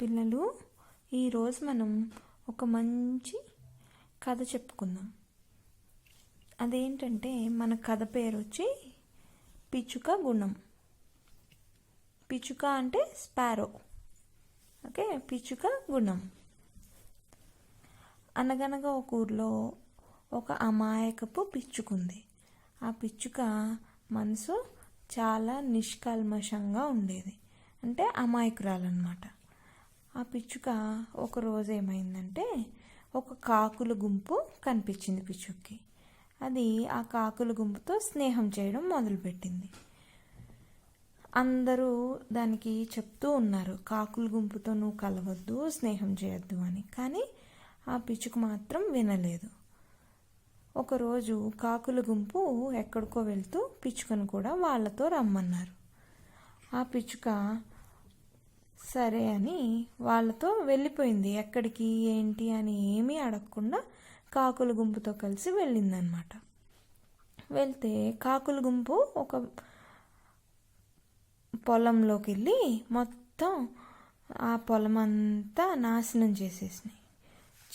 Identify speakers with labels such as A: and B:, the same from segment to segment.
A: పిల్లలు, ఈరోజు మనం ఒక మంచి కథ చెప్పుకుందాం. అదేంటంటే మన కథ పేరు వచ్చి పిచ్చుక గుణం. పిచ్చుక అంటే స్పారో. ఓకే, పిచ్చుక గుణం. అనగనగా ఒక ఊర్లో ఒక అమాయకపు పిచ్చుకుంది. ఆ పిచ్చుక మనసు చాలా నిష్కల్మషంగా ఉండేది, అంటే అమాయకురాలన్నమాట. ఆ పిచ్చుక ఒకరోజు ఏమైందంటే ఒక కాకుల గుంపు కనిపించింది పిచ్చుక్కి. అది ఆ కాకుల గుంపుతో స్నేహం చేయడం మొదలుపెట్టింది. అందరూ దానికి చెప్తూ ఉన్నారు, కాకుల గుంపుతో నువ్వు కలవద్దు, స్నేహం చేయొద్దు అని. కానీ ఆ పిచ్చుక మాత్రం వినలేదు. ఒకరోజు కాకుల గుంపు ఎక్కడికో వెళ్తూ పిచ్చుకను కూడా వాళ్ళతో రమ్మన్నారు. ఆ పిచ్చుక సరే అని వాళ్ళతో వెళ్ళిపోయింది. ఎక్కడికి ఏంటి అని ఏమీ అడగకుండా కాకుల గుంపుతో కలిసి వెళ్ళిందనమాట. వెళ్తే కాకుల గుంపు ఒక పొలంలోకి వెళ్ళి మొత్తం ఆ పొలం అంతా నాశనం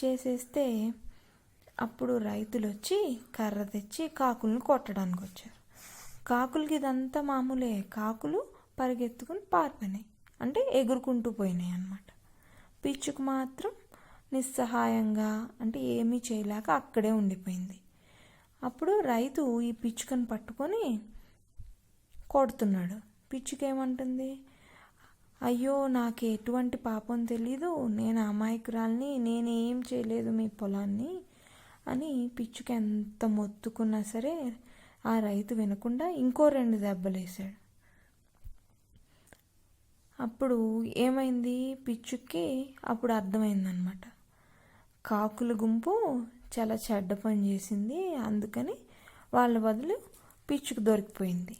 A: చేసేస్తే అప్పుడు రైతులు వచ్చి కర్ర తెచ్చి కాకులను కొట్టడానికి వచ్చారు. కాకులకి ఇదంతా మామూలే. కాకులు పరిగెత్తుకుని పారిపోయినాయి, అంటే ఎగురుకుంటూ పోయినాయి అన్నమాట. పిచ్చుకు మాత్రం నిస్సహాయంగా, అంటే ఏమీ చేయలేక అక్కడే ఉండిపోయింది. అప్పుడు రైతు ఈ పిచ్చుకను పట్టుకొని కొడుతున్నాడు. పిచ్చుకేమంటుంది, అయ్యో నాకు ఎటువంటి పాపం తెలీదు, నేను అమాయకురాల్ని, నేనేం చేయలేదు మీ పొలాన్ని అని పిచ్చుక ఎంత మొత్తుకున్నా సరే ఆ రైతు వినకుండా ఇంకో 2 దెబ్బలు వేశాడు. అప్పుడు ఏమైంది, పిచ్చుకి అప్పుడు అర్థమైందనమాట, కాకుల గుంపు చాలా చెడ్డ పని చేసింది, అందుకని వాళ్ళ బదులు పిచ్చుకు దొరికిపోయింది.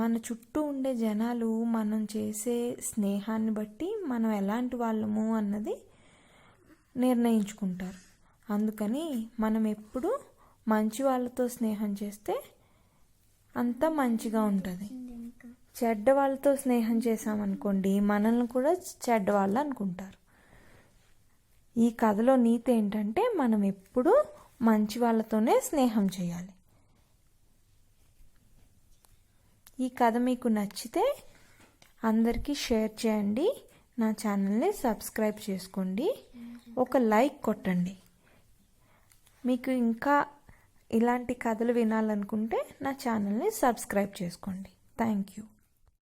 A: మన చుట్టూ ఉండే జనాలు మనం చేసే స్నేహాన్ని బట్టి మనం ఎలాంటి వాళ్ళము అన్నది నిర్ణయించుకుంటారు. అందుకని మనం ఎప్పుడు మంచి వాళ్ళతో స్నేహం చేస్తే అంతా మంచిగా ఉంటుంది. చెడ్డ వాళ్ళతో స్నేహం చేసామనుకోండి, మనల్ని కూడా చెడ్డవాళ్ళు అనుకుంటారు. ఈ కథలో నీతి ఏంటంటే మనం ఎప్పుడూ మంచి వాళ్ళతోనే స్నేహం చేయాలి. ఈ కథ మీకు నచ్చితే అందరికీ షేర్ చేయండి, నా ఛానల్ని సబ్స్క్రైబ్ చేసుకోండి, ఒక లైక్ కొట్టండి. మీకు ఇంకా ఇలాంటి కథలు వినాలనుకుంటే నా ఛానల్ని సబ్స్క్రైబ్ చేసుకోండి. Thank you.